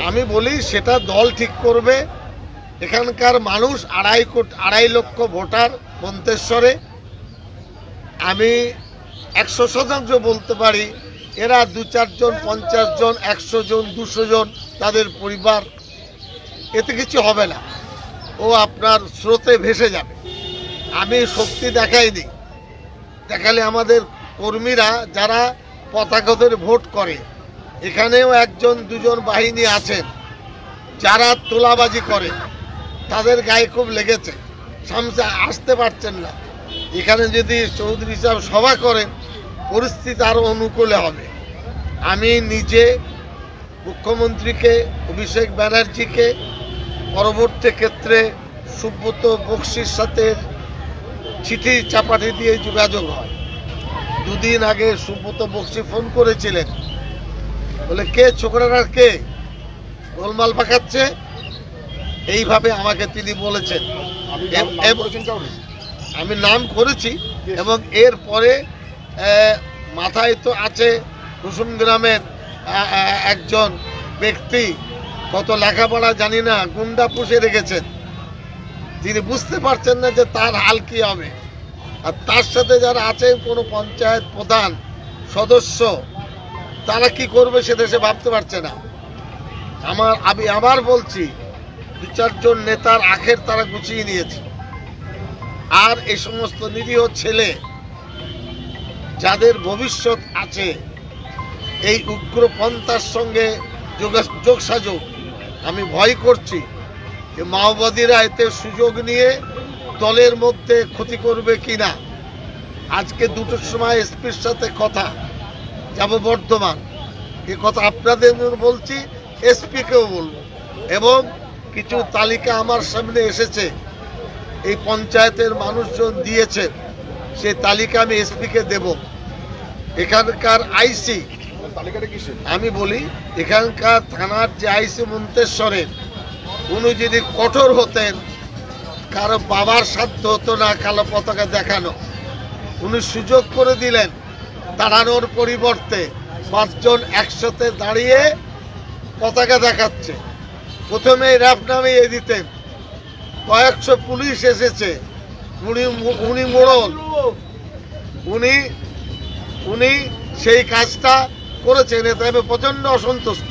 আমি বলি সেটা দল ঠিক করবে। এখানকার মানুষ 2.5 লক্ষ ভোটার মন্তেশ্বরে। আমি 100% বলতে পারি এরা 2-4 জন, 50 জন, 100 জন, 200 জন তাদের পরিবার, এতে কিছু হবে না। ও আপনার স্রোতে ভেসে যাবে। আমি শক্তি দেখাইনি, দেখালে আমাদের কর্মীরা যারা পতাকা ধরে ভোট করে, এখানেও 1-2 জন বাহিনী আছেন যারা তোলাবাজি করে, তাদের গায়ে খুব লেগেছে, সামনে আসতে পারছেন না। এখানে যদি চৌধুরী সাহেব সভা করেন পরিস্থিতি আরও অনুকূলে হবে। আমি নিজে মুখ্যমন্ত্রীকে, অভিষেক ব্যানার্জিকে, পরবর্তী ক্ষেত্রে সুব্রত বক্সির সাথে চিঠি চাপাটি দিয়ে যোগাযোগ হয়। 2 দিন আগে সুব্রত বক্সি ফোন করেছিলেন, বলে কে ছোকরারা, কে গোলমাল পাকাচ্ছে, এইভাবে আমাকে তিনি বলেছেন। আমি নাম করেছি এবং এরপরে মাথায় তো আছে কুসুম গ্রামের একজন ব্যক্তি, কত লেখাপড়া জানি না, গুন্ডা পুষে রেখেছেন। তিনি বুঝতে পারছেন না যে তার হাল কি হবে। আর তার সাথে যারা আছেন কোনো পঞ্চায়েত প্রধান, সদস্য, তারা কি করবে সেটা সে ভাবতে পারছে না। আমি আবার বলছি, 2-4 জন নেতার আখের তারা গুছিয়ে নিয়েছে। আর এই সমস্ত নিরীহ ছেলে যাদের ভবিষ্যৎ আছে, এই উগ্রপন্থার সঙ্গে যোগসাযোগ, আমি ভয় করছি যে মাওবাদীরা এতে সুযোগ নিয়ে দলের মধ্যে ক্ষতি করবে কিনা। আজকে 2টোর সময় এসপির সাথে কথা, যাব বর্ধমান, এ কথা আপনাদের বলছি, এসপিকেও বলবো। এবং কিছু তালিকা আমার সামনে এসেছে, এই পঞ্চায়েতের মানুষজন দিয়েছে, সেই তালিকা আমি এসপিকে দেব। এখানকার আইসি, আমি বলি এখানকার থানার যে আইসি মন্তেশ্বরের, উনি যদি কঠোর হতেন, কারো বাবার সাধ্য হতো না কালো পতাকা দেখানো। উনি সুযোগ করে দিলেন, দাঁড়ানোর পরিবর্তে 5 জন একসাথে দাঁড়িয়ে পতাকা দেখাচ্ছে। প্রথমে র্যাপ নামিয়ে দিতেন, কয়েকশো পুলিশ এসেছে, উনি মোড়ল, উনি সেই কাজটা করেছেন। এতে আমি প্রচণ্ড অসন্তুষ্ট।